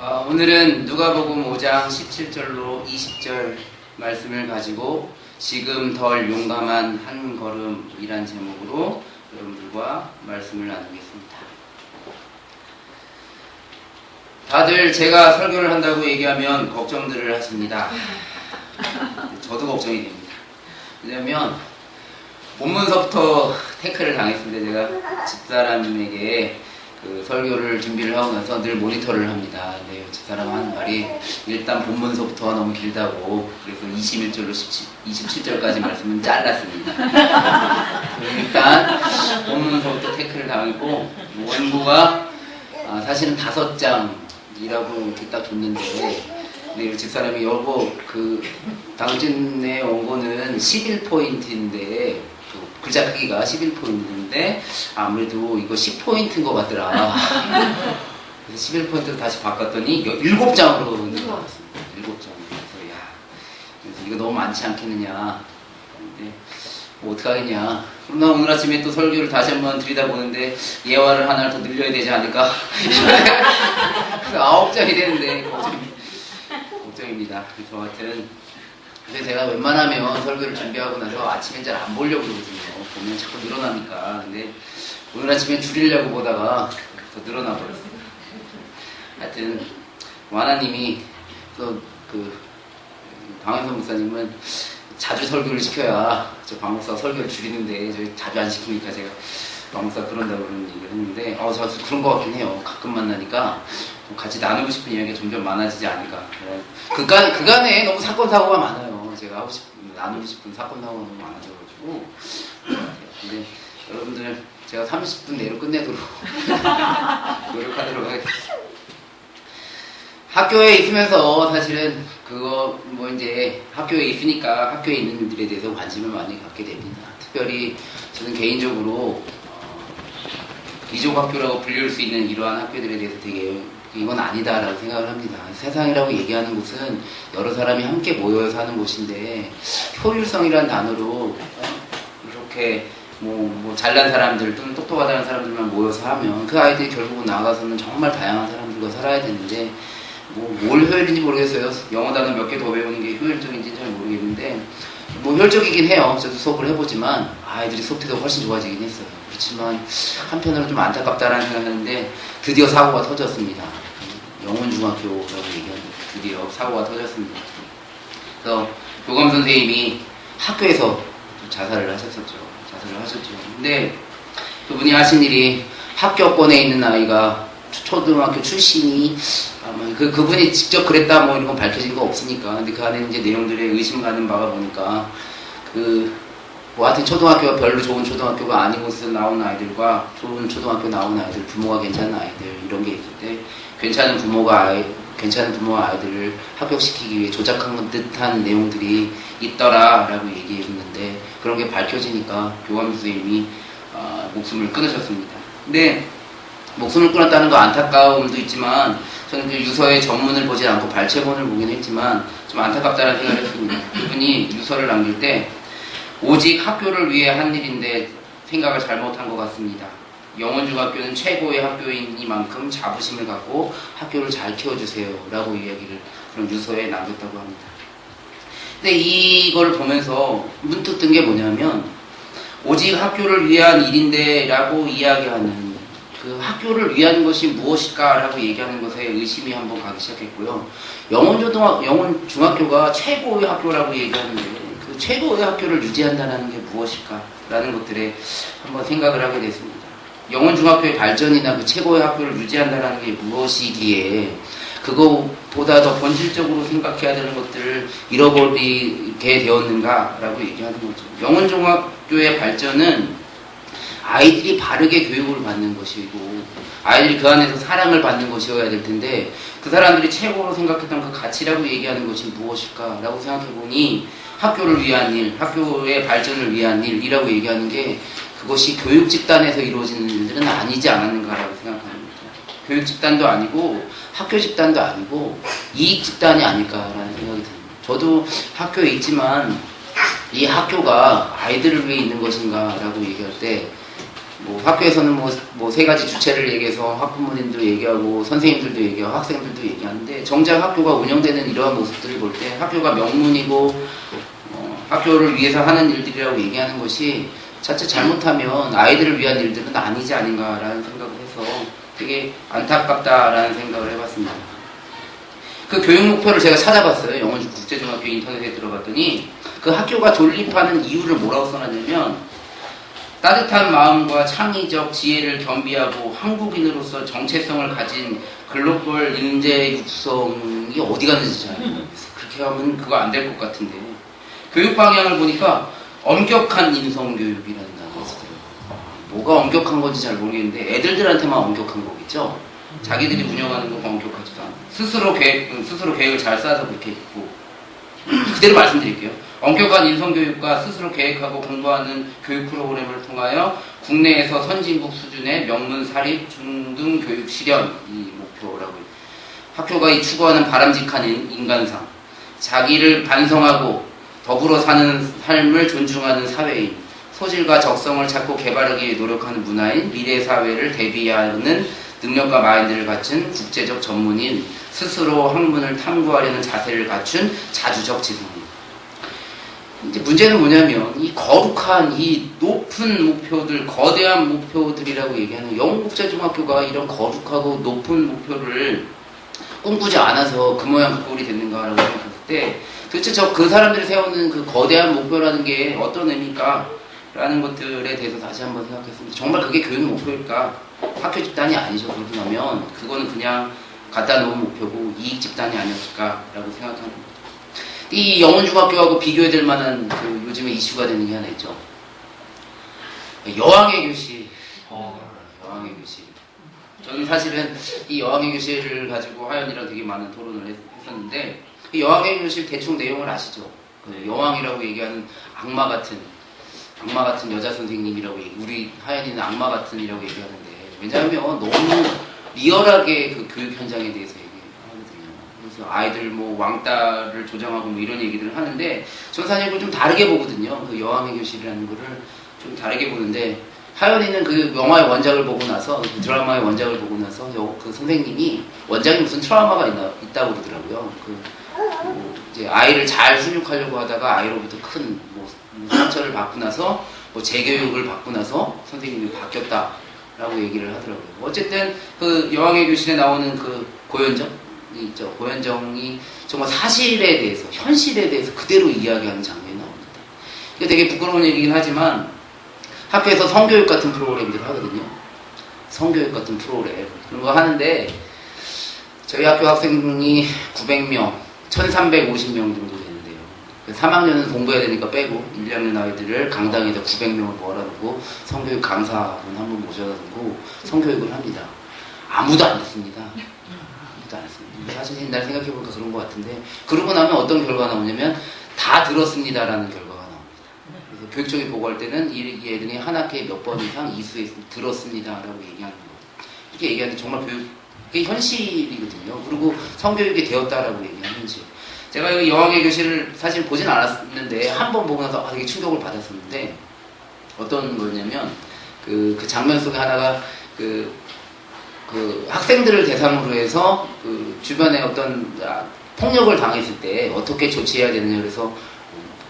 오늘은 누가복음 5장 17절로 20절 말씀을 가지고 지금 덜 용감한 한 걸음이란 제목으로 여러분들과 말씀을 나누겠습니다. 다들 제가 설교를 한다고 얘기하면 걱정들을 하십니다. 저도 걱정이 됩니다. 왜냐면 본문서부터 태클을 당했습니다. 제가 집사람에게 그 설교를 준비를 하고 나서 늘 모니터를 합니다. 네, 집사람 하는 말이 일단 본문서부터가 너무 길다고, 그래서 21절로 27절까지 말씀은 잘랐습니다. 일단 본문서부터 태클을 당했고, 원고가 사실은 5장이라고 이렇게 딱 줬는데, 네, 집사람이 여보 당신의 원고는 11포인트인데 글자 크기가 11포인트인데 아무래도 이거 10포인트인 것 같더라. 그래서 11포인트로 다시 바꿨더니 7장으로 늘어났습니다. 7장. 그래서 이거 너무 많지 않겠느냐. 근데 뭐 어떡하겠냐. 그럼 나 오늘 아침에 또 설교를 다시 한번 들여다보는데 예화를 하나를 더 늘려야 되지 않을까. 그래서 9장이 되는데 걱정입니다. 그래서 하여튼 근데 제가 웬만하면 설교를 준비하고 나서 아침엔 잘 안 보려고 그러거든요. 보면 자꾸 늘어나니까. 근데 오늘 아침에 줄이려고 보다가 더 늘어나 버렸어요. 하여튼 하나님이 방현선 목사님은 자주 설교를 시켜야 저 방목사 설교를 줄이는데 저희 자주 안 시키니까 제가 방목사 그런다고 그런 얘기를 했는데 저 그런 것 같긴 해요. 가끔 만나니까 같이 나누고 싶은 이야기가 점점 많아지지 않을까. 그간에 너무 사건 사고가 많아요. 제가 나누고 싶은 사건 사고가 너무 많아져가지고. 근데 여러분들 제가 30분 내로 끝내도록 노력하도록 하겠습니다. 학교에 있으면서 사실은 이제 학교에 있으니까 학교에 있는 일들에 대해서 관심을 많이 갖게 됩니다. 특별히 저는 개인적으로 기족학교라고 불릴 수 있는 이러한 학교들에 대해서 되게 이건 아니다라고 생각을 합니다. 세상이라고 얘기하는 곳은 여러 사람이 함께 모여서 하는 곳인데 효율성이라는 단어로 이렇게 잘난 사람들 또는 똑똑하다는 사람들만 모여서 하면 그 아이들이 결국은 나가서는 정말 다양한 사람들과 살아야 되는데 뭘 효율인지 모르겠어요. 영어 단어 몇 개 더 배우는 게 효율적인지는 잘 모르겠는데 효율적이긴 해요. 저도 수업을 해보지만 아이들이 수업 태도가 훨씬 좋아지긴 했어요. 그렇지만 한편으로 좀 안타깝다라는 생각하는데 드디어 사고가 터졌습니다. 영원중학교라고 얘기하는데 드디어 사고가 터졌습니다. 그래서 교감 선생님이 학교에서 자살을 하셨죠. 근데 그분이 하신 일이 학교권에 있는 아이가 초등학교 출신이 그분이 직접 그랬다 이런 건 밝혀진 거 없으니까. 근데 그 안에 이제 내용들에 의심 가는 바가 보니까 하여튼 초등학교가 별로 좋은 초등학교가 아닌 곳에서 나온 아이들과 좋은 초등학교 나온 아이들, 부모가 괜찮은 아이들 이런 게 있을 때 괜찮은 부모와 아이들을 합격시키기 위해 조작한 듯한 내용들이 있더라라고 얘기했는데 그런 게 밝혀지니까 교감 선생님이 목숨을 끊으셨습니다. 근데 목숨을 끊었다는 거 안타까움도 있지만 저는 그 유서의 전문을 보지 않고 발췌본을 보긴 했지만 좀 안타깝다는 생각을 했습니다. 그분이 유서를 남길 때 오직 학교를 위해 한 일인데 생각을 잘못한 것 같습니다. 영원중학교는 최고의 학교이니만큼 자부심을 갖고 학교를 잘 키워주세요 라고 이야기를 그런 유서에 남겼다고 합니다. 근데 이걸 보면서 문득 든 게 뭐냐면 오직 학교를 위한 일인데 라고 이야기하는 그 학교를 위한 것이 무엇일까 라고 얘기하는 것에 의심이 한번 가기 시작했고요. 영원중학교가 최고의 학교라고 얘기하는데 그 최고의 학교를 유지한다는 게 무엇일까 라는 것들에 한번 생각을 하게 됐습니다. 영원중학교의 발전이나 그 최고의 학교를 유지한다는 게 무엇이기에 그거보다 더 본질적으로 생각해야 되는 것들을 잃어버리게 되었는가 라고 얘기하는 거죠. 영원중학교의 발전은 아이들이 바르게 교육을 받는 것이고 아이들이 그 안에서 사랑을 받는 것이어야 될 텐데 그 사람들이 최고로 생각했던 그 가치라고 얘기하는 것이 무엇일까 라고 생각해보니 학교를 위한 일, 학교의 발전을 위한 일이라고 얘기하는 게 그것이 교육 집단에서 이루어지는 일들은 아니지 않았는가라고 생각합니다. 교육 집단도 아니고 학교 집단도 아니고 이익 집단이 아닐까라는 생각이 듭니다. 저도 학교에 있지만 이 학교가 아이들을 위해 있는 것인가라고 얘기할 때 뭐 학교에서는 뭐 세 가지 주체를 얘기해서 학부모님도 얘기하고 선생님들도 얘기하고 학생들도 얘기하는데 정작 학교가 운영되는 이러한 모습들을 볼 때 학교가 명문이고 학교를 위해서 하는 일들이라고 얘기하는 것이 자칫 잘못하면 아이들을 위한 일들은 아니지 않은가라는 생각을 해서 되게 안타깝다라는 생각을 해봤습니다. 그 교육 목표를 제가 찾아봤어요. 영원중 국제중학교 인터넷에 들어봤더니 그 학교가 존립하는 이유를 뭐라고 써놨냐면 따뜻한 마음과 창의적 지혜를 겸비하고 한국인으로서 정체성을 가진 글로벌 인재 육성이 어디 갔는지 잘 모르겠어요. 그렇게 하면 그거 안 될 것 같은데 교육 방향을 보니까 엄격한 인성교육이라는 단어가 있어요. 뭐가 엄격한 건지 잘 모르겠는데 애들한테만 엄격한 거겠죠. 자기들이 운영하는 건 엄격하지도 않고 스스로 계획을 잘 짜서 그렇게 있고 그대로 말씀드릴게요. 엄격한 인성교육과 스스로 계획하고 공부하는 교육 프로그램을 통하여 국내에서 선진국 수준의 명문 사립 중등 교육 실현이 목표라고 해요. 학교가 이 추구하는 바람직한 인간상, 자기를 반성하고 더불어 사는 삶을 존중하는 사회인, 소질과 적성을 찾고 개발하기 위해 노력하는 문화인, 미래 사회를 대비하는 능력과 마인드를 갖춘 국제적 전문인, 스스로 학문을 탐구하려는 자세를 갖춘 자주적 지성인. 이제 문제는 뭐냐면 이 거룩한 이 높은 목표들, 거대한 목표들이라고 얘기하는 영국제중학교가 이런 거룩하고 높은 목표를 꿈꾸지 않아서 그 모양 그 꼴이 됐는가라고 생각했을 때 도대체 그 사람들이 세우는 그 거대한 목표라는 게 어떤 의미일까? 라는 것들에 대해서 다시 한번 생각했습니다. 정말 그게 교육 목표일까? 학교 집단이 아니죠. 그러고 나면 그거는 그냥 갖다 놓은 목표고 이익 집단이 아니었을까라고 생각합니다. 이 영원중학교하고 비교해야 될 만한 그 요즘에 이슈가 되는 게 하나 있죠. 여왕의 교실. 여왕의 교실. 저는 사실은 이 여왕의 교실을 가지고 하연이랑 되게 많은 토론을 했었는데 이 여왕의 교실 대충 내용을 아시죠? 그 여왕이라고 얘기하는 악마 같은 여자 선생님이라고 우리 하연이는 악마 같은이라고 얘기하는데 왜냐하면 너무 리얼하게 그 교육 현장에 대해서 얘기하거든요. 그래서 아이들 뭐 왕따를 조장하고 뭐 이런 얘기들을 하는데 저는 사실 그걸 좀 다르게 보거든요. 그 여왕의 교실이라는 거를 좀 다르게 보는데 하연이는 그 영화의 원작을 보고 나서 그 드라마의 원작을 보고 나서 그 선생님이 원작에 무슨 트라우마가 있다고 그러더라고요. 이제 아이를 잘 훈육하려고 하다가 아이로부터 큰 상처를 받고 나서 재교육을 받고 나서 선생님이 바뀌었다라고 얘기를 하더라고요. 어쨌든 그 여왕의 교실에 나오는 그 고현정이 있죠. 고현정이 정말 사실에 대해서 현실에 대해서 그대로 이야기하는 장면이 나옵니다. 이게 되게 부끄러운 얘기긴 하지만 학교에서 성교육 같은 프로그램들을 하거든요. 성교육 같은 프로그램 그런 거 하는데 저희 학교 학생이 900명 1350명 정도 되는데요. 3학년은 공부해야 되니까 빼고 1, 2학년 아이들을 강당에다 900명을 모아놓고 성교육 강사분 한 분 모셔다 두고 성교육을 합니다. 아무도 안 듣습니다. 아무도 안 듣습니다. 사실 옛날 생각해보니까 그런 것 같은데 그러고 나면 어떤 결과가 나오냐면 다 들었습니다라는 결과가 나옵니다. 그래서 교육청이 보고할 때는 이 애들이 한 학기에 몇 번 이상 이수에 들었습니다라고 얘기하는 거예요. 이렇게 얘기하는데 정말 그게 현실이거든요. 그리고 성교육이 되었다라고 얘기하는지. 제가 이 여왕의 교실을 사실 보진 않았는데 한 번 보고 나서 되게 충격을 받았었는데 어떤 거냐면 그 장면 속에 하나가 그 학생들을 대상으로 해서 그 주변에 어떤 폭력을 당했을 때 어떻게 조치해야 되느냐 그래서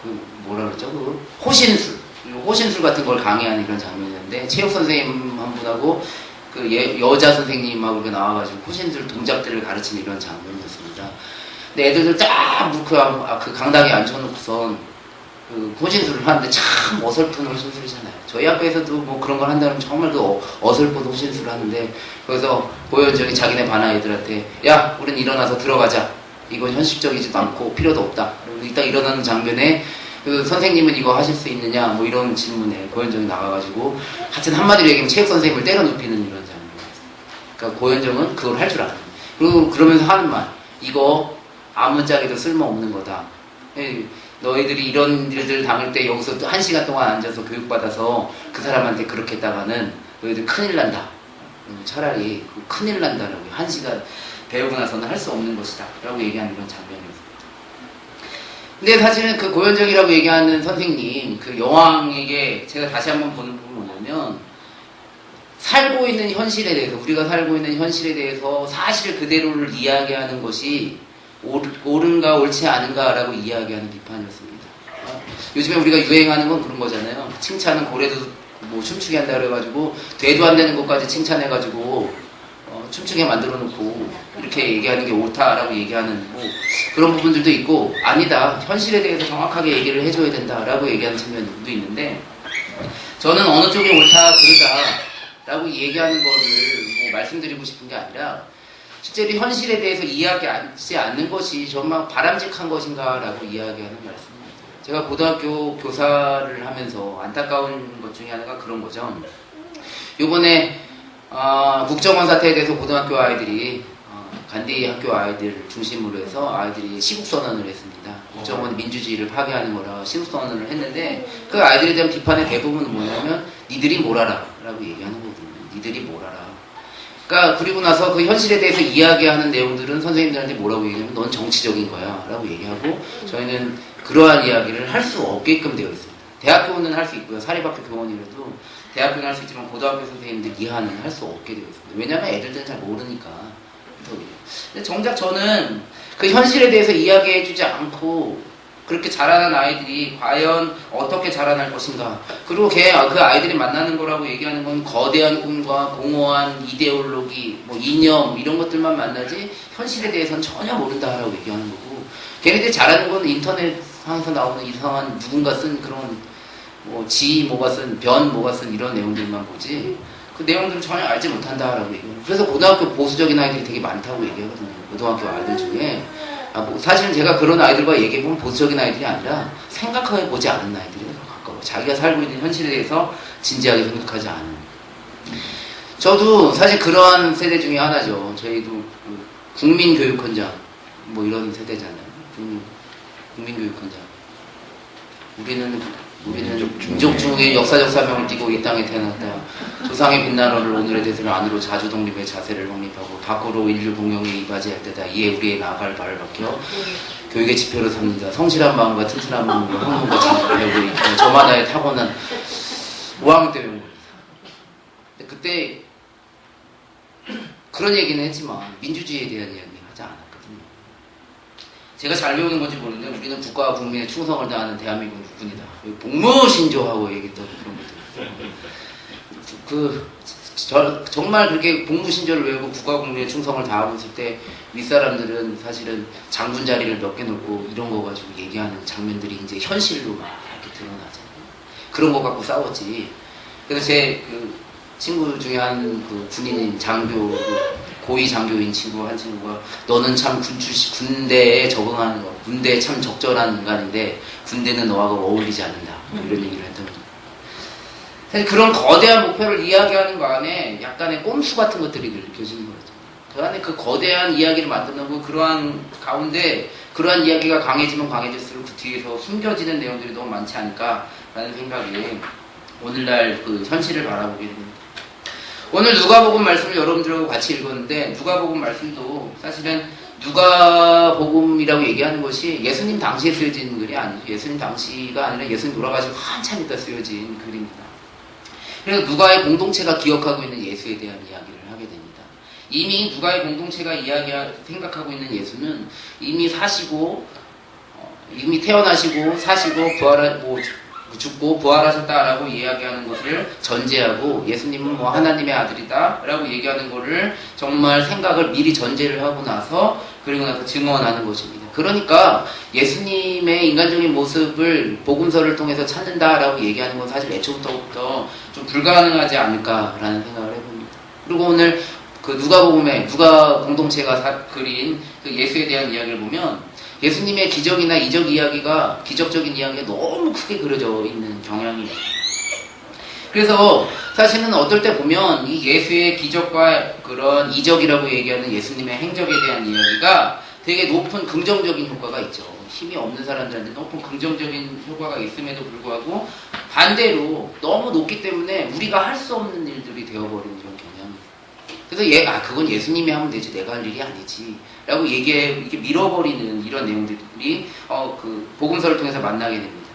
그 뭐라 그러죠? 그 호신술 같은 걸 강의하는 그런 장면이었는데 체육 선생님 한 분하고 그 여자 선생님하고 나와가지고 호신술 동작들을 가르치는 이런 장면이었습니다. 근데 애들을 쫙 묶고 그 강당에 앉혀놓고선 그 호신술을 하는데 참 어설픈 호신술이잖아요. 저희 학교에서도 뭐 그런 걸 한다면 정말 그 어설픈 호신술을 하는데 거기서 고현정이 자기네 반 아이들한테 야 우린 일어나서 들어가자. 이건 현실적이지도 않고 필요도 없다. 이따 일어나는 장면에 그 선생님은 이거 하실 수 있느냐 뭐 이런 질문에 고현정이 나가가지고 하여튼 한마디로 얘기하면 체육 선생님을 때려 눕히는 이런 장면이었어요. 그러니까 고현정은 그걸 할 줄 아는 그리고 그러면서 하는 말 이거 아무짝에도 쓸모없는 거다. 너희들이 이런 일들 당할 때 여기서 1시간 동안 앉아서 교육받아서 그 사람한테 그렇게 했다가는 너희들 큰일 난다. 차라리 큰일 난다라고 1시간 배우고 나서는 할 수 없는 것이다 라고 얘기하는 그런 장면이었습니다. 근데 사실은 그 고현정이라고 얘기하는 선생님 그 여왕에게 제가 다시 한번 보는 부분은 뭐냐면 살고 있는 현실에 대해서, 우리가 살고 있는 현실에 대해서 사실 그대로를 이야기하는 것이 옳은가 옳지 않은가라고 이야기하는 비판이었습니다. 요즘에 우리가 유행하는 건 그런 거잖아요. 칭찬은 고래도 뭐 춤추게 한다 그래가지고 되도 안 되는 것까지 칭찬해가지고 춤추게 만들어 놓고 이렇게 얘기하는 게 옳다라고 얘기하는 뭐 그런 부분들도 있고, 아니다, 현실에 대해서 정확하게 얘기를 해줘야 된다라고 얘기하는 측면도 있는데, 저는 어느 쪽이 옳다 그르다라고 얘기하는 거를 뭐 말씀드리고 싶은 게 아니라 실제로 현실에 대해서 이야기하지 않는 것이 정말 바람직한 것인가라고 이야기하는 말씀입니다. 제가 고등학교 교사를 하면서 안타까운 것 중에 하나가 그런 거죠. 요번에 국정원 사태에 대해서 고등학교 아이들이 간디 학교 아이들 중심으로 해서 아이들이 시국선언을 했습니다. 국정원 민주주의를 파괴하는 거라 시국선언을 했는데, 그 아이들에 대한 비판의 대부분은 뭐냐면 니들이 뭘 알아 라고 얘기하는 거거든요. 니들이 뭘 알아. 그러니까 그리고 나서 그 현실에 대해서 이야기하는 내용들은 선생님들한테 뭐라고 얘기하냐면 넌 정치적인 거야 라고 얘기하고, 저희는 그러한 이야기를 할 수 없게끔 되어 있습니다. 대학교는 할 수 있고요. 사립학교 교원이라도 대학교는 할 수 있지만 고등학교 선생님들 이하는 할 수 없게 되어 있습니다. 왜냐하면 애들들은 잘 모르니까. 근데 정작 저는 그 현실에 대해서 이야기해주지 않고 그렇게 자라난 아이들이 과연 어떻게 자라날 것인가, 그리고 그 아이들이 만나는 거라고 얘기하는 건 거대한 꿈과 공허한 이데올로기, 뭐 이념 이런 것들만 만나지 현실에 대해서는 전혀 모른다라고 얘기하는 거고, 걔네들이 잘하는 건 인터넷상에서 나오는 이상한 누군가 쓴 그런 뭐 지 뭐가 쓴, 변 뭐가 쓴 이런 내용들만 보지 그 내용들을 전혀 알지 못한다라고 얘기해요. 그래서 고등학교 보수적인 아이들이 되게 많다고 얘기하거든요. 고등학교 아이들 중에. 사실은 제가 그런 아이들과 얘기해보면 보수적인 아이들이 아니라 생각해보지 않은 아이들이 더 가까워요. 자기가 살고 있는 현실에 대해서 진지하게 생각하지 않은. 저도 사실 그러한 세대 중에 하나죠. 저희도 국민교육헌장 뭐 이런 세대잖아요. 국민교육헌장. 우리는 민족 중의 역사적 사명을 띠고 이 땅에 태어났다. 조상의 빛나라를 오늘의 대세를 안으로 자주 독립의 자세를 확립하고 밖으로 인류 공영에 이바지할 때다. 이에 우리의 나아갈 발을 박혀 교육의 지표로 삼는다. 성실한 마음과 튼튼한 마음으로 학문과 진리를 배우고 있고 저마다의 타고난 5학년 때 배운 겁니다. 근데 그때 그런 얘기는 했지만 민주주의에 대한 이야기는 하지 않았거든요. 제가 잘 배우는 건지 모르는데 우리는 국가와 국민의 충성을 다하는 대한민국 국군이다. 복무신조하고 얘기했던 그런 것들. 정말 그렇게 복무신조를 외우고 국가와 국민의 충성을 다하고 있을 때 윗사람들은 사실은 장군 자리를 몇 개 놓고 이런 거 가지고 얘기하는 장면들이 이제 현실로 막 이렇게 드러나잖아요. 그런 거 갖고 싸웠지. 그래서 제 친구 중에 한 군인인 장교, 고위 장교인 친구 한 친구가 너는 참 군대에 적응하는 거, 군대에 참 적절한 인간인데 군대는 너하고 어울리지 않는다. 이런 얘기를 했던 거죠. 사실 그런 거대한 목표를 이야기하는 거 안에 약간의 꼼수 같은 것들이 느껴지는 거죠. 그 안에 그 거대한 이야기를 만들어놓고 그러한 가운데 그러한 이야기가 강해지면 강해질수록 그 뒤에서 숨겨지는 내용들이 너무 많지 않을까라는 생각이 오늘날 그 현실을 바라보게 됩니다. 오늘 누가복음 말씀을 여러분들하고 같이 읽었는데 누가복음 말씀도 사실은 누가복음이라고 얘기하는 것이 예수님 당시에 쓰여진 글이 아니죠. 예수님 당시가 아니라 예수님 돌아가시고 한참 있다 쓰여진 글입니다. 그래서 누가의 공동체가 기억하고 있는 예수에 대한 이야기를 하게 됩니다. 이미 누가의 공동체가 생각하고 있는 예수는 이미 사시고 이미 태어나시고 사시고 죽고 부활하셨다라고 이야기하는 것을 전제하고 예수님은 뭐 하나님의 아들이다라고 얘기하는 것을 정말 생각을 미리 전제를 하고 나서 그리고 나서 증언하는 것입니다. 그러니까 예수님의 인간적인 모습을 복음서를 통해서 찾는다라고 얘기하는 건 사실 애초부터 좀 불가능하지 않을까라는 생각을 해봅니다. 그리고 오늘 그 누가 공동체가 그린 그 예수에 대한 이야기를 보면 예수님의 기적이나 기적적인 이야기가 너무 크게 그려져 있는 경향이 있어요. 그래서 사실은 어떨 때 보면 이 예수의 기적과 그런 이적이라고 얘기하는 예수님의 행적에 대한 이야기가 되게 높은 긍정적인 효과가 있죠. 힘이 없는 사람들한테 높은 긍정적인 효과가 있음에도 불구하고 반대로 너무 높기 때문에 우리가 할 수 없는 일들이 되어버리는 이런 경향이 있어요. 그래서 그건 예수님이 하면 되지 내가 할 일이 아니지 라고 이렇게 밀어버리는 이런 내용들이 그 복음서를 통해서 만나게 됩니다.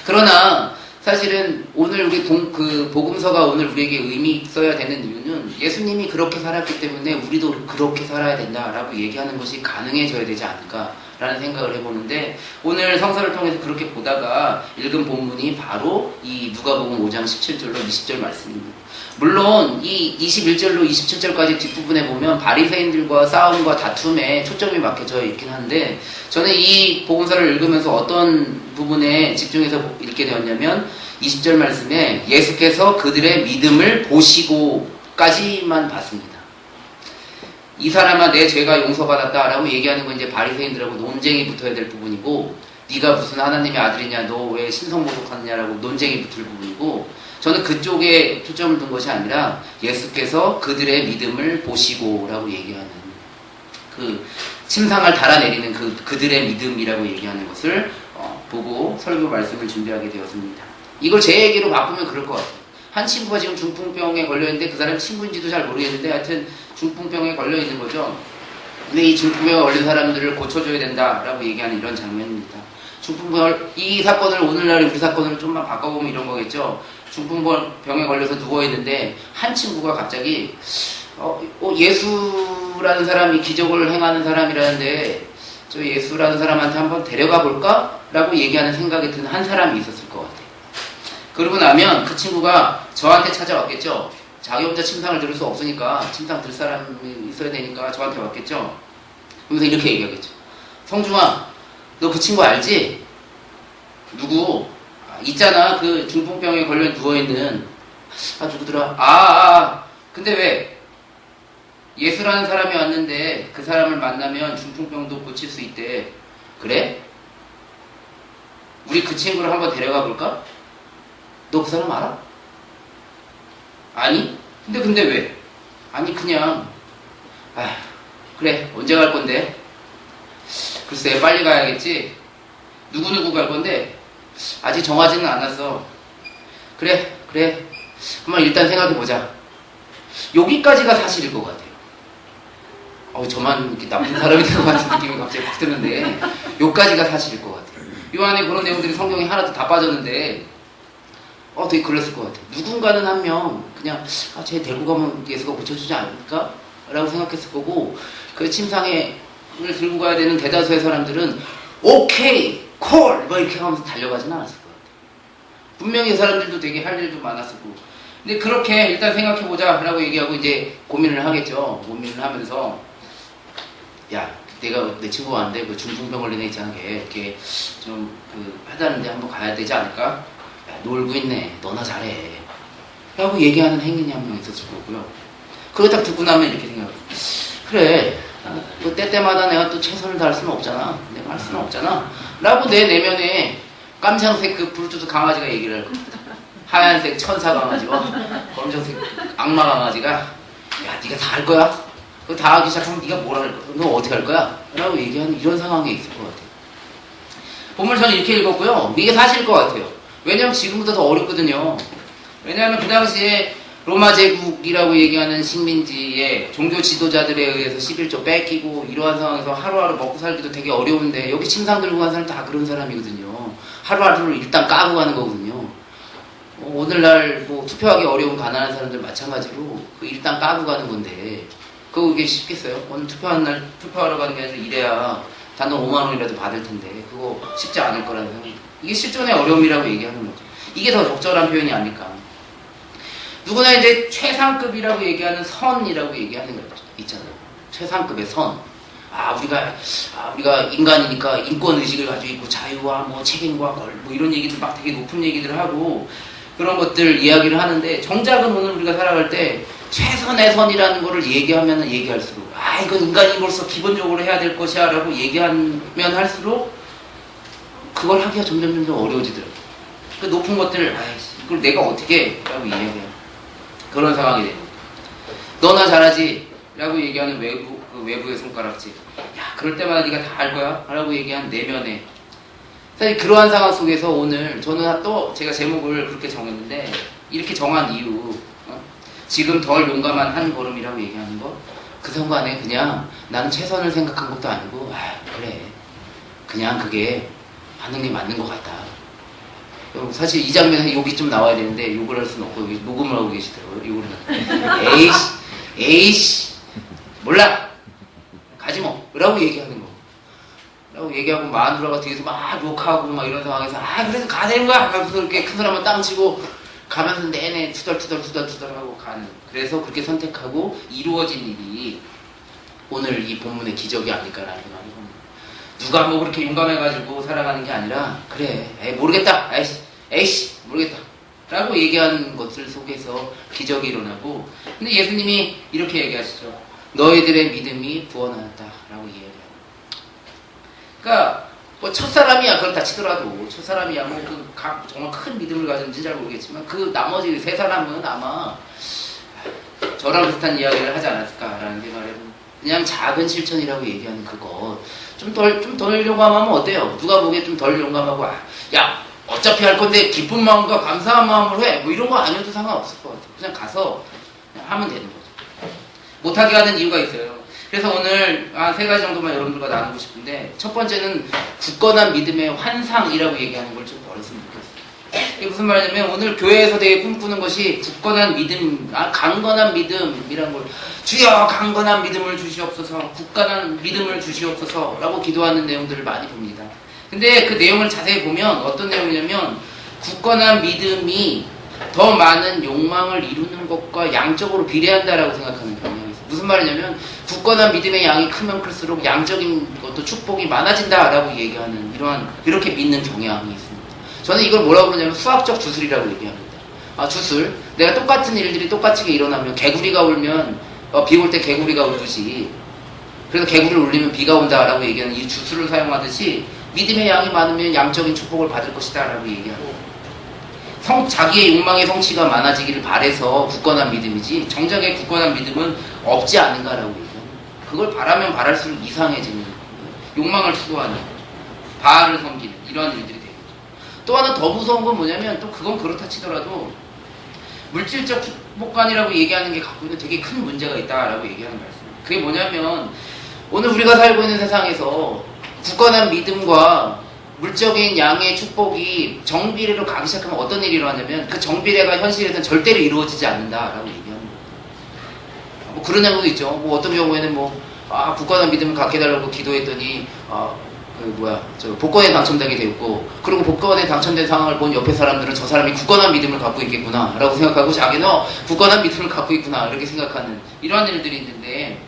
그러나 사실은 오늘 우리 그 복음서가 오늘 우리에게 의미 있어야 되는 이유는 예수님이 그렇게 살았기 때문에 우리도 그렇게 살아야 된다라고 얘기하는 것이 가능해져야 되지 않을까라는 생각을 해보는데, 오늘 성서를 통해서 그렇게 보다가 읽은 본문이 바로 이 누가복음 5장 17절로 20절 말씀입니다. 물론 이 21절로 27절까지 뒷부분에 보면 바리새인들과 싸움과 다툼에 초점이 맞춰져 있긴 한데, 저는 이 복음서를 읽으면서 어떤 부분에 집중해서 읽게 되었냐면 20절 말씀에 예수께서 그들의 믿음을 보시고까지만 봤습니다. 이 사람아 내 죄가 용서받았다 라고 얘기하는 건 이제 바리새인들하고 논쟁이 붙어야 될 부분이고, 네가 무슨 하나님의 아들이냐, 너 왜 신성모독하느냐라고 논쟁이 붙을 부분이고, 저는 그쪽에 초점을 둔 것이 아니라 예수께서 그들의 믿음을 보시고라고 얘기하는, 그 침상을 달아내리는 그들의 믿음이라고 얘기하는 것을 보고 설교 말씀을 준비하게 되었습니다. 이걸 제 얘기로 바꾸면 그럴 것 같아요. 한 친구가 지금 중풍병에 걸려있는데 그 사람 친구인지도 잘 모르겠는데 하여튼 중풍병에 걸려있는 거죠. 근데 이 중풍병에 걸린 사람들을 고쳐줘야 된다라고 얘기하는 이런 장면입니다. 중풍병, 이 사건을 오늘날 우리 사건을 좀만 바꿔보면 이런 거겠죠. 중풍병에 걸려서 누워있는데 한 친구가 갑자기 예수라는 사람이 기적을 행하는 사람이라는데 저 예수라는 사람한테 한번 데려가 볼까? 라고 얘기하는 생각이 드는 한 사람이 있었을 것 같아요. 그러고 나면 그 친구가 저한테 찾아왔겠죠. 자기 혼자 침상을 들을 수 없으니까 침상 들 사람이 있어야 되니까 저한테 왔겠죠. 그러면서 이렇게 얘기하겠죠. 성중아, 너 그 친구 알지? 누구? 있잖아, 그 중풍병에 걸려 누워있는. 누구더라? 근데 왜? 예수라는 사람이 왔는데 그 사람을 만나면 중풍병도 고칠 수 있대. 그래? 우리 그 친구를 한번 데려가 볼까? 너 그 사람 알아? 아니? 근데 왜? 아니 그냥 그래, 언제 갈 건데? 글쎄, 빨리 가야겠지. 누구누구 갈 건데 아직 정하지는 않았어. 그래 한번 일단 생각해보자. 여기까지가 사실일 것 같아요. 저만 이렇게 나쁜 사람이 된 것 같은 느낌이 갑자기 확 드는데, 여기까지가 사실일 것 같아요. 이 안에 그런 내용들이 성경에 하나도 다 빠졌는데 되게 그랬을 것 같아요. 누군가는 한 명 그냥 쟤 데리고 가면 예수가 고쳐주지 않을까? 라고 생각했을 거고, 그 침상에 들고 가야 되는 대다수의 사람들은 오케이 콜 뭐 이렇게 하면서 달려가진 않았을 것 같아요. 분명히 이 사람들도 되게 할 일도 많았었고, 근데 그렇게 일단 생각해보자 라고 얘기하고 이제 고민을 하겠죠. 고민을 하면서 야, 내가 내 친구가 왔는데 그 중풍병 걸린 애 있잖아, 걔 이렇게 좀 하자는데 한번 가야 되지 않을까? 야, 놀고 있네, 너나 잘해 라고 얘기하는 행인이 한 명 있었을 거고요. 그거 딱 듣고 나면 이렇게 생각해요. 그래, 그 때때마다 내가 또 최선을 다할 수는 없잖아, 내가 할 수는 없잖아 라고 내 내면에 깜장색 그 블루투스 강아지가 얘기를 할 겁니다. 하얀색 천사 강아지와 검정색 악마 강아지가 야, 네가 다 할 거야? 그거 다 하기 시작하면 네가 뭘 할 거야? 너 어떻게 할 거야? 라고 얘기하는 이런 상황에 있을 것 같아요. 본문을 저는 이렇게 읽었고요. 이게 사실일 것 같아요. 왜냐하면 지금보다 더 어렵거든요. 왜냐하면 그 당시에 로마 제국이라고 얘기하는 식민지에 종교 지도자들에 의해서 11조 뺏기고 이러한 상황에서 하루하루 먹고 살기도 되게 어려운데, 여기 침상 들고 간 사람 다 그런 사람이거든요. 하루하루를 일단 까고 가는 거거든요. 오늘날 뭐 투표하기 어려운 가난한 사람들 마찬가지로 일단 까고 가는 건데, 그게 쉽겠어요? 오늘 투표하는 날 투표하러 가는 게 아니라 이래야 단돈 5만 원이라도 받을 텐데 그거 쉽지 않을 거라는 생각. 이게 실존의 어려움이라고 얘기하는 거죠. 이게 더 적절한 표현이 아닐까. 누구나 이제 최상급이라고 얘기하는 선이라고 얘기하는 거 있잖아요. 최상급의 선. 우리가 인간이니까 인권 의식을 가지고 있고 자유와 뭐 책임과 뭐 이런 얘기들 막 되게 높은 얘기들을 하고 그런 것들 이야기를 하는데, 정작은 오늘 우리가 살아갈 때 최선의 선이라는 거를 얘기하면 얘기할수록 이건 인간인으로서 기본적으로 해야 될 것이야 라고 얘기하면 할수록 그걸 하기가 점점 어려워지더라고요. 그 높은 것들을 이걸 내가 어떻게 라고 이야기해요. 그런 상황이 됩니다. 너나 잘하지 라고 얘기하는 외부의 손가락질. 야, 그럴 때마다 네가 다 할 거야 라고 얘기한 내면에, 사실 그러한 상황 속에서 오늘 저는 또 제가 제목을 그렇게 정했는데, 이렇게 정한 이유, 지금 덜 용감한 한 걸음이라고 얘기하는 거, 그 순간에 그냥 나는 최선을 생각한 것도 아니고 그래, 그냥 그게 하는 게 맞는 것 같다. 사실 이 장면에 욕이 좀 나와야 되는데 욕을 할 수는 없고 여기 녹음을 하고 계시더라고요. 욕을 하는. 에이씨 몰라 가지 뭐 라고 얘기하는 거 라고 얘기하고 마누라가 뒤에서 막 욕하고 막 이런 상황에서 그래서 가야 되는 거야 하면서 이렇게 큰 사람은 땅 치고 가면서 내내 투덜투덜 하고 가는. 그래서 그렇게 선택하고 이루어진 일이 오늘 이 본문의 기적이 아닐까라는 생각이 듭니다. 누가 뭐 그렇게 용감해가지고 살아가는 게 아니라 그래 모르겠다 에이씨 모르겠다 라고 얘기하는 것들 속에서 기적이 일어나고, 근데 예수님이 이렇게 얘기하시죠. 너희들의 믿음이 구원하였다 라고 얘기해요. 그러니까 뭐 첫사람이야 그렇다 치더라도 첫사람이야 뭐 정말 큰 믿음을 가졌는지 잘 모르겠지만 그 나머지 세 사람은 아마 저랑 비슷한 이야기를 하지 않았을까라는 생각을 해봅니다. 그냥 작은 실천이라고 얘기하는 그거 좀 덜 용감하면 어때요? 누가 보기에 좀 덜 용감하고 야 어차피 할 건데 기쁜 마음과 감사한 마음으로 해 뭐 이런 거 아니어도 상관없을 것 같아요. 그냥 가서 그냥 하면 되는 거죠. 못하게 하는 이유가 있어요. 그래서 오늘 한 3가지 정도만 여러분들과 나누고 싶은데, 첫 번째는 굳건한 믿음의 환상이라고 얘기하는 걸 좀 버렸으면 좋겠어요. 이게 무슨 말이냐면 오늘 교회에서 되게 꿈꾸는 것이 굳건한 믿음, 강건한 믿음이란 걸, 주여 강건한 믿음을 주시옵소서, 굳건한 믿음을 주시옵소서 라고 기도하는 내용들을 많이 봅니다. 근데 그 내용을 자세히 보면 어떤 내용이냐면 굳건한 믿음이 더 많은 욕망을 이루는 것과 양적으로 비례한다라고 생각하는 경향이 있어요. 무슨 말이냐면 굳건한 믿음의 양이 크면 클수록 양적인 것도 축복이 많아진다라고 얘기하는 이렇게 믿는 경향이 있습니다. 저는 이걸 뭐라고 그러냐면 수학적 주술이라고 얘기합니다. 주술. 내가 똑같은 일들이 똑같이 일어나면 개구리가 울면 비 올 때 개구리가 울듯이, 그래서 개구리를 울리면 비가 온다라고 얘기하는 이 주술을 사용하듯이 믿음의 양이 많으면 양적인 축복을 받을 것이다라고 얘기합니다. 자기의 욕망의 성취가 많아지기를 바래서 굳건한 믿음이지 정작의 굳건한 믿음은 없지 않은가라고 얘기합니다. 그걸 바라면 바랄수록 이상해지는 거예요. 욕망을 추구하는, 바알을 섬기는 이러한 일들이 되는 거죠. 또 하나 더 무서운 건 뭐냐면, 또 그건 그렇다 치더라도 물질적 축복관이라고 얘기하는 게 갖고 있는 되게 큰 문제가 있다라고 얘기하는 말씀입니다. 그게 뭐냐면 오늘 우리가 살고 있는 세상에서 굳건한 믿음과 물적인 양의 축복이 정비례로 가기 시작하면 어떤 일이 일어나냐면 그 정비례가 현실에서는 절대로 이루어지지 않는다라고 얘기하는 거예요. 뭐 그런 경우도 있죠. 뭐 어떤 경우에는 굳건한 믿음을 갖게 해달라고 기도했더니 복권에 당첨되게 되었고, 그리고 복권에 당첨된 상황을 본 옆에 사람들은 저 사람이 굳건한 믿음을 갖고 있겠구나 라고 생각하고 자기는 굳건한 믿음을 갖고 있구나 이렇게 생각하는 이러한 일들이 있는데,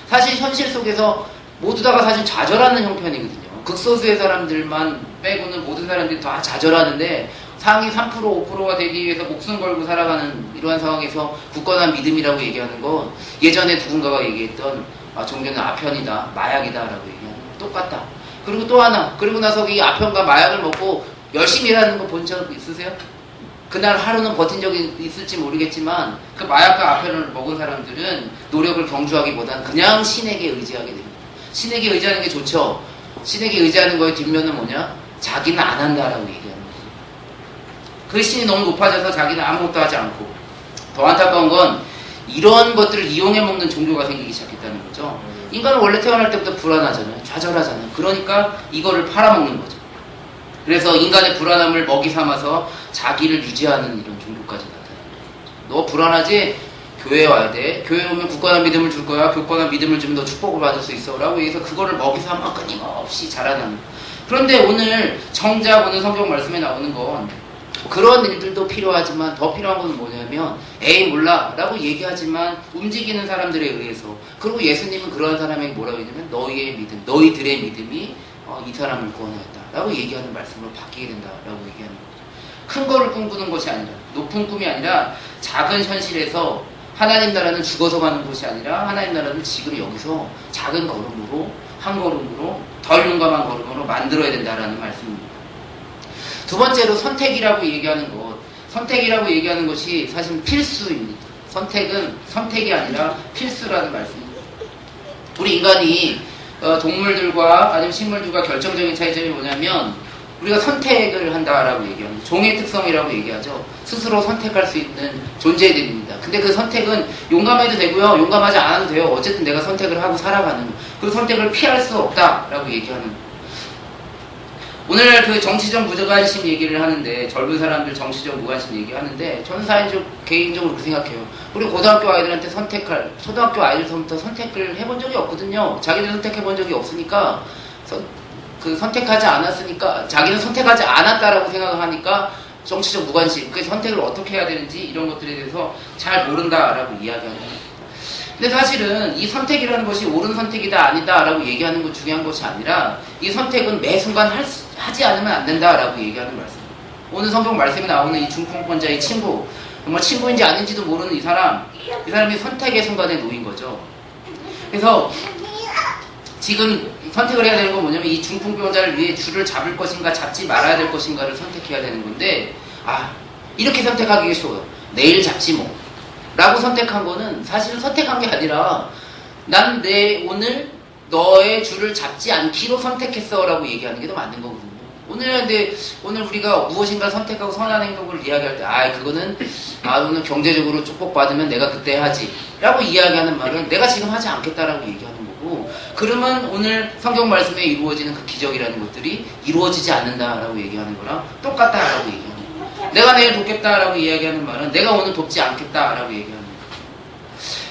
사실 현실 속에서 모두 다가 사실 좌절하는 형편이거든요. 극소수의 사람들만 빼고는 모든 사람들이 다 좌절하는데, 상위 3% 5%가 되기 위해서 목숨 걸고 살아가는 이러한 상황에서 굳건한 믿음이라고 얘기하는 건 예전에 누군가가 얘기했던 종교는 아편이다, 마약이다 라고 얘기하는 거 똑같다. 그리고 또 하나, 그리고 나서 이 아편과 마약을 먹고 열심히 일하는 거 본 적 있으세요? 그날 하루는 버틴 적이 있을지 모르겠지만 그 마약과 아편을 먹은 사람들은 노력을 경주하기보다는 그냥 신에게 의지하게 됩니다. 신에게 의지하는 게 좋죠. 신에게 의지하는 거의 뒷면은 뭐냐? 자기는 안 한다라고 얘기하는 거예요. 그 신이 너무 높아져서 자기는 아무것도 하지 않고, 더 안타까운 건 이런 것들을 이용해 먹는 종교가 생기기 시작했다는 거죠. 인간은 원래 태어날 때부터 불안하잖아요. 좌절하잖아요. 그러니까 이거를 팔아먹는 거죠. 그래서 인간의 불안함을 먹이 삼아서 자기를 유지하는 이런 종교까지 나타나요. 너 불안하지? 교회에 와야 돼. 교회에 오면 굳건한 믿음을 줄 거야. 굳건한 믿음을 주면 너 축복을 받을 수 있어 라고 해서 그거를 먹이 삼아 끊임없이 자라나는. 그런데 오늘 정작 오늘 성경 말씀에 나오는 건 그런 일들도 필요하지만 더 필요한 건 뭐냐면 에이 몰라 라고 얘기하지만 움직이는 사람들에 의해서, 그리고 예수님은 그러한 사람에게 뭐라고 했냐면 너희의 믿음, 너희들의 믿음이 이 사람을 구원하였다 라고 얘기하는 말씀으로 바뀌게 된다 라고 얘기하는 거죠. 큰 거를 꿈꾸는 것이 아니라, 높은 꿈이 아니라 작은 현실에서 하나님 나라는 죽어서 가는 곳이 아니라 하나님 나라는 지금 여기서 작은 걸음으로, 한 걸음으로, 덜 용감한 걸음으로 만들어야 된다라는 말씀입니다. 두 번째로 선택이라고 얘기하는 것. 선택이라고 얘기하는 것이 사실 필수입니다. 선택은 선택이 아니라 필수라는 말씀입니다. 우리 인간이 동물들과 아니면 식물들과 결정적인 차이점이 뭐냐면 우리가 선택을 한다라고 얘기합니다. 종의 특성이라고 얘기하죠. 스스로 선택할 수 있는 존재들입니다. 근데 그 선택은 용감해도 되고요, 용감하지 않아도 돼요. 어쨌든 내가 선택을 하고 살아가는, 그 선택을 피할 수 없다라고 얘기하는 거예요. 오늘 그 정치적 무관심 얘기를 하는데, 젊은 사람들 정치적 무관심 얘기하는데, 저는 개인적으로 그렇게 생각해요. 우리 고등학교 아이들한테 초등학교 아이들부터 선택을 해본 적이 없거든요. 자기들 선택해본 적이 없으니까, 선택하지 않았으니까, 자기는 선택하지 않았다라고 생각을 하니까, 정치적 무관심, 그 선택을 어떻게 해야 되는지 이런 것들에 대해서 잘 모른다라고 이야기하는 거예요. 근데 사실은 이 선택이라는 것이 옳은 선택이다 아니다 라고 얘기하는 것 중요한 것이 아니라 이 선택은 매 순간 하지 않으면 안 된다 라고 얘기하는 말씀입니다. 오늘 성경 말씀에 나오는 이 중풍병자의 친구, 정말 친구인지 아닌지도 모르는 이 사람이 선택의 순간에 놓인 거죠. 그래서 지금 선택을 해야 되는 건 뭐냐면 이 중풍병자를 위해 줄을 잡을 것인가 잡지 말아야 될 것인가를 선택해야 되는 건데, 이렇게 선택하기 쉬워요. 내일 잡지 뭐 라고 선택한 거는 사실은 선택한 게 아니라 난 오늘 너의 줄을 잡지 않기로 선택했어 라고 얘기하는 게 더 맞는 거거든요. 오늘 우리가 무엇인가 선택하고 선한 행동을 이야기할 때 그거는 오늘 경제적으로 축복받으면 내가 그때 하지 라고 이야기하는 말은 내가 지금 하지 않겠다라고 얘기하는 거고, 그러면 오늘 성경 말씀에 이루어지는 그 기적이라는 것들이 이루어지지 않는다라고 얘기하는 거랑 똑같다라고 얘기하는 거예요. 내가 내일 돕겠다라고 이야기하는 말은 내가 오늘 돕지 않겠다라고 얘기하는 거예요.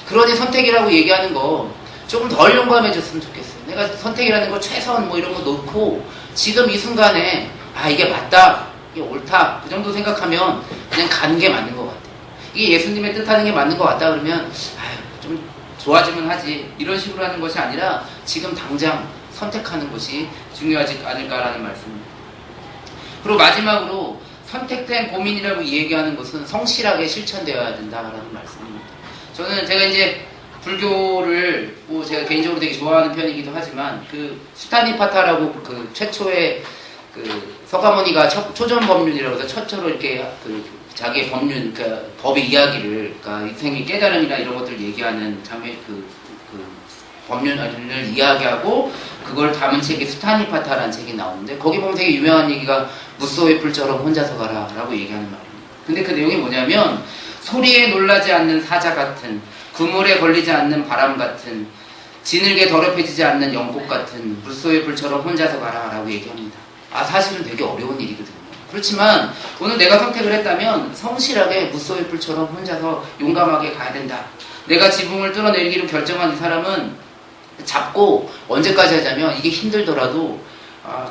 그러니 선택이라고 얘기하는 거 조금 덜 용감해 줬으면 좋겠어요. 내가 선택이라는 거 최선 이런 거 놓고 지금 이 순간에 이게 맞다, 이게 옳다 그 정도 생각하면 그냥 가는 게 맞는 것 같아요. 이게 예수님의 뜻하는 게 맞는 것 같다 그러면 좀 좋아지면 하지 이런 식으로 하는 것이 아니라 지금 당장 선택하는 것이 중요하지 않을까라는 말씀입니다. 그리고 마지막으로 선택된 고민이라고 얘기하는 것은 성실하게 실천되어야 된다라는 말씀입니다. 제가 이제 불교를 제가 개인적으로 되게 좋아하는 편이기도 하지만 그 수타니파타라고 그 최초의 그 서가모니가 초전 법륜이라고 해서 최초로 이렇게 자기의 법륜, 그러니까 법의 이야기를, 그러니까 인생의 깨달음이나 이런 것들을 얘기하는 법륜을 이야기하고 그걸 담은 책이 수타니파타라는 책이 나오는데, 거기 보면 되게 유명한 얘기가 무쏘의 풀처럼 혼자서 가라 라고 얘기하는 말입니다. 근데 그 내용이 뭐냐면, 소리에 놀라지 않는 사자 같은, 그물에 걸리지 않는 바람 같은, 지늘게 더럽혀지지 않는 연꽃 같은 무쏘의 풀처럼 혼자서 가라 라고 얘기합니다. 사실은 되게 어려운 일이거든요. 그렇지만 오늘 내가 선택을 했다면 성실하게 무쏘의 풀처럼 혼자서 용감하게 가야 된다. 내가 지붕을 뚫어내리기로 결정한 이 사람은 잡고 언제까지 하자면 이게 힘들더라도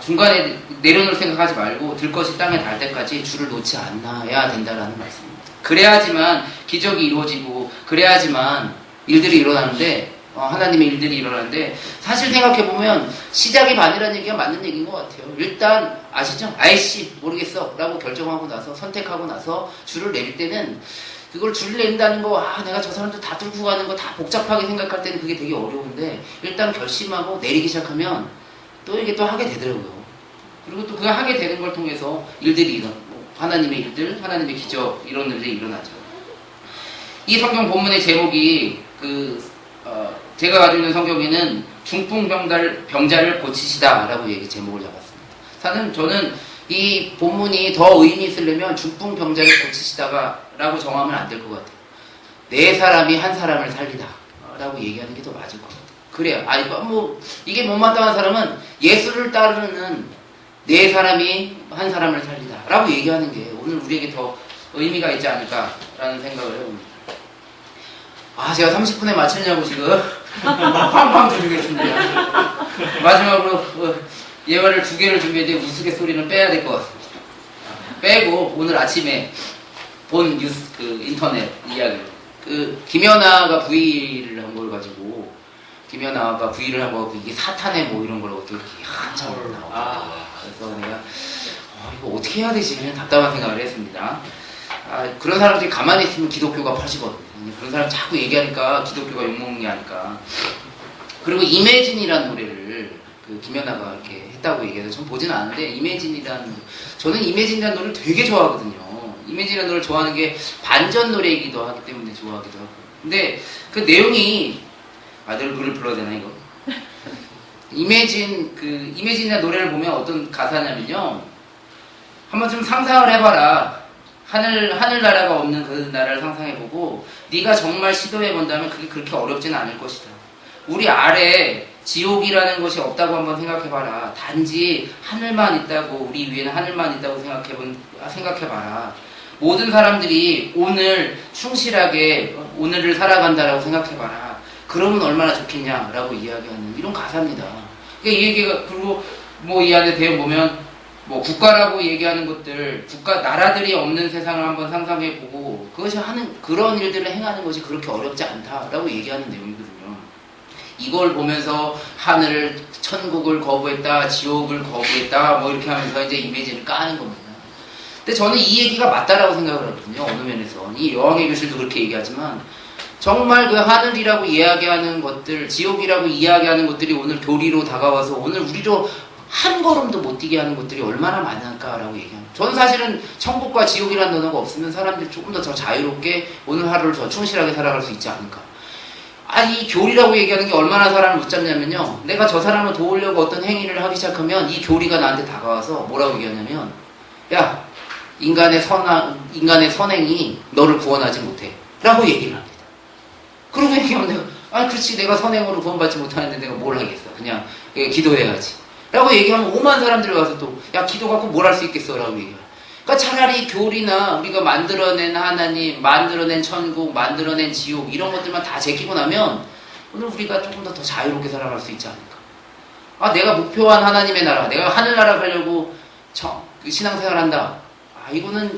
중간에 내려놓을 생각하지 말고 들 것이 땅에 닿을 때까지 줄을 놓지 않아야 된다라는 말씀입니다. 그래야지만 기적이 이루어지고 그래야지만 일들이 일어나는데, 하나님의 일들이 일어나는데, 사실 생각해보면 시작이 반이라는 얘기가 맞는 얘기인 것 같아요. 일단 아시죠? 모르겠어 라고 결정하고 나서 선택하고 나서 줄을 내릴 때는 그걸 줄을 낸다는 거, 내가 저 사람들 다 뚫고 가는 거 다 복잡하게 생각할 때는 그게 되게 어려운데, 일단 결심하고 내리기 시작하면 또 이게 또 하게 되더라고요. 그리고 또 그거 하게 되는 걸 통해서 일들이 하나님의 일들, 하나님의 기적, 이런 일들이 일어나죠. 이 성경 본문의 제목이 제가 가지고 있는 성경에는 중풍병자를 고치시다라고 제목을 잡았습니다. 저는 이 본문이 더 의미 있으려면 중풍병자를 고치시다라고 정하면 안 될 것 같아요. 네 사람이 한 사람을 살리다라고 얘기하는 게 더 맞을 것 같아요. 그래요. 이게 못마땅한 사람은 예수를 따르는 네 사람이 한 사람을 살리다라고 얘기하는 게 오늘 우리에게 더 의미가 있지 않을까라는 생각을 해봅니다. 제가 30분에 마치려고 지금 팡팡 드리겠습니다. 마지막으로 예화를 2개를 준비했는데 우스갯소리는 빼야 될 것 같습니다. 빼고 오늘 아침에 본 뉴스, 인터넷 이야기, 김연아가 V를 한 걸 가지고, 김연아가 V를 한 거 이게 사탄의 이런 걸 어떻게 한참 나오고, 그래서 내가 이거 어떻게 해야 되지? 그냥 답답한 생각을 했습니다. 그런 사람들이 가만히 있으면 기독교가 퍼지거든요. 그런 사람 자꾸 얘기하니까 기독교가 욕먹는 게 아닐까. 그리고 이매진이라는 노래를 김연아가 이렇게 했다고 얘기해서 전 보지는 않는데, 저는 이매진이라는 노래를 되게 좋아하거든요. 이매진이라는 노래를 좋아하는 게 반전 노래이기도 하기 때문에 좋아하기도 하고. 근데 그 내용이, 노래를 불러야 되나 이거? 이매진이라는 노래를 보면 어떤 가사냐면요, 한번 좀 상상을 해봐라. 하늘나라가 없는 그 나라를 상상해보고 네가 정말 시도해본다면 그게 그렇게 어렵지는 않을 것이다. 우리 아래 지옥이라는 것이 없다고 한번 생각해봐라. 단지 하늘만 있다고, 우리 위에는 하늘만 있다고 생각해봐라. 모든 사람들이 오늘 충실하게 오늘을 살아간다라고 생각해봐라. 그러면 얼마나 좋겠냐라고 이야기하는 이런 가사입니다. 그러니까 이 얘기가, 그리고 뭐 이 안에 대해 보면 뭐 국가라고 얘기하는 것들, 나라들이 없는 세상을 한번 상상해보고 그것이 하는 그런 일들을 행하는 것이 그렇게 어렵지 않다라고 얘기하는 내용이거든요. 이걸 보면서 하늘을, 천국을 거부했다, 지옥을 거부했다, 뭐 이렇게 하면서 이제 이미지를 까는 겁니다. 근데 저는 이 얘기가 맞다라고 생각을 하거든요. 어느 면에서. 이 여왕의 교실도 그렇게 얘기하지만 정말 그 하늘이라고 이야기하는 것들, 지옥이라고 이야기하는 것들이 오늘 교리로 다가와서 오늘 우리로 한 걸음도 못 뛰게 하는 것들이 얼마나 많을까라고 얘기합니다. 저는 사실은 천국과 지옥이라는 단어가 없으면 사람들이 조금 더 자유롭게 오늘 하루를 더 충실하게 살아갈 수 있지 않을까. 이 교리라고 얘기하는 게 얼마나 사람을 붙잡냐면요. 내가 저 사람을 도우려고 어떤 행위를 하기 시작하면 이 교리가 나한테 다가와서 뭐라고 얘기하냐면, 야, 인간의 선행이 너를 구원하지 못해. 라고 얘기를 합니다. 그러고 얘기하면 내가, 그렇지, 내가 선행으로 구원받지 못하는데 내가 뭘 하겠어. 그냥 기도해야지. 라고 얘기하면 5만 사람들이 와서 또, 야, 기도 갖고 뭘 할 수 있겠어. 라고 얘기해요. 그러니까 차라리 교리나 우리가 만들어낸 하나님, 만들어낸 천국, 만들어낸 지옥 이런 것들만 다 제끼고 나면 오늘 우리가 조금 더 자유롭게 살아갈 수 있지 않을까. 내가 목표한 하나님의 나라, 내가 하늘나라 가려고 신앙생활한다. 이건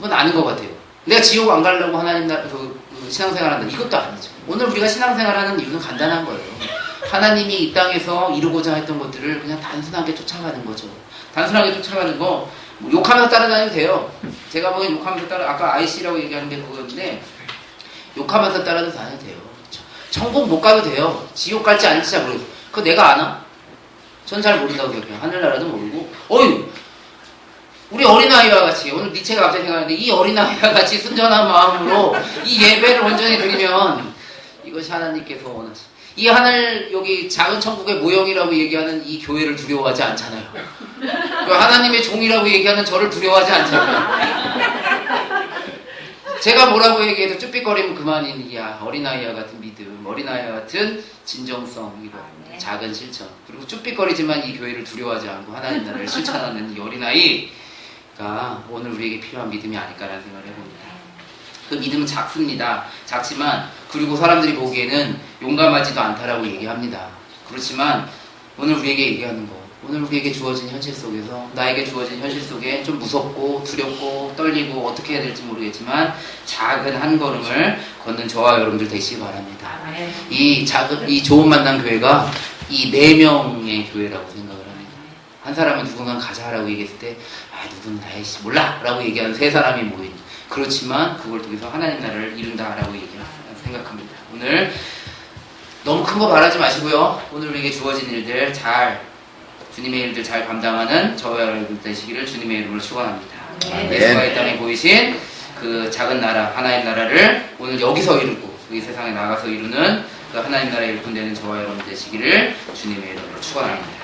아닌 것 같아요. 내가 지옥 안 가려고 하나님 나라 신앙생활한다. 이것도 아니죠. 오늘 우리가 신앙생활하는 이유는 간단한 거예요. 하나님이 이 땅에서 이루고자 했던 것들을 그냥 단순하게 쫓아가는 거죠. 단순하게 쫓아가는 거, 욕하면서 따라다녀도 돼요. 제가 보기엔 욕하면서 아까 IC라고 얘기하는 게 그거였는데, 욕하면서 따라다녀도 돼요. 천국 못 가도 돼요. 지옥 갈지 아닐지 잘 모르겠어요. 그거 내가 아나? 전 잘 모른다고 생각해요. 하늘나라도 모르고. 우리 어린아이와 같이, 오늘 니체가 갑자기 생각하는데, 이 어린아이와 같이 순전한 마음으로 이 예배를 온전히 드리면, 이것이 하나님께서 원하시. 이 하늘, 여기 작은 천국의 모형이라고 얘기하는 이 교회를 두려워하지 않잖아요. 하나님의 종이라고 얘기하는 저를 두려워하지 않잖아요. 제가 뭐라고 얘기해도 쭈삣거리면 그만인, 어린아이와 같은 믿음, 어린아이와 같은 진정성, 작은 실천. 그리고 쭈삣거리지만 이 교회를 두려워하지 않고 하나님 나라를 실천하는 이 어린아이가 오늘 우리에게 필요한 믿음이 아닐까라는 생각을 해봅니다. 그 믿음은 작습니다. 작지만, 그리고 사람들이 보기에는 용감하지도 않다라고 얘기합니다. 그렇지만 오늘 우리에게 얘기하는 거, 오늘 우리에게 주어진 현실 속에서, 나에게 주어진 현실 속에 좀 무섭고 두렵고 떨리고 어떻게 해야 될지 모르겠지만 작은 한 걸음을 걷는 저와 여러분들 되시기 바랍니다. 이 좋은 만남 교회가 이 4명의 교회라고 생각을 합니다. 한 사람은 누군가 가자라고 얘기했을 때 누군 아이씨 몰라 라고 얘기하는 3사람이 모인, 그렇지만 그걸 통해서 하나님 나라를 이룬다라고 생각합니다. 오늘 너무 큰 거 바라지 마시고요. 오늘 우리에게 주어진 일들 주님의 일들 잘 감당하는 저와 여러분 되시기를 주님의 이름으로 축원합니다. 예수가 이 땅에 보이신 그 작은 나라, 하나님 나라를 오늘 여기서 이루고 이 세상에 나가서 이루는 그 하나님 나라의 일꾼 되는 저와 여러분 되시기를 주님의 이름으로 축원합니다.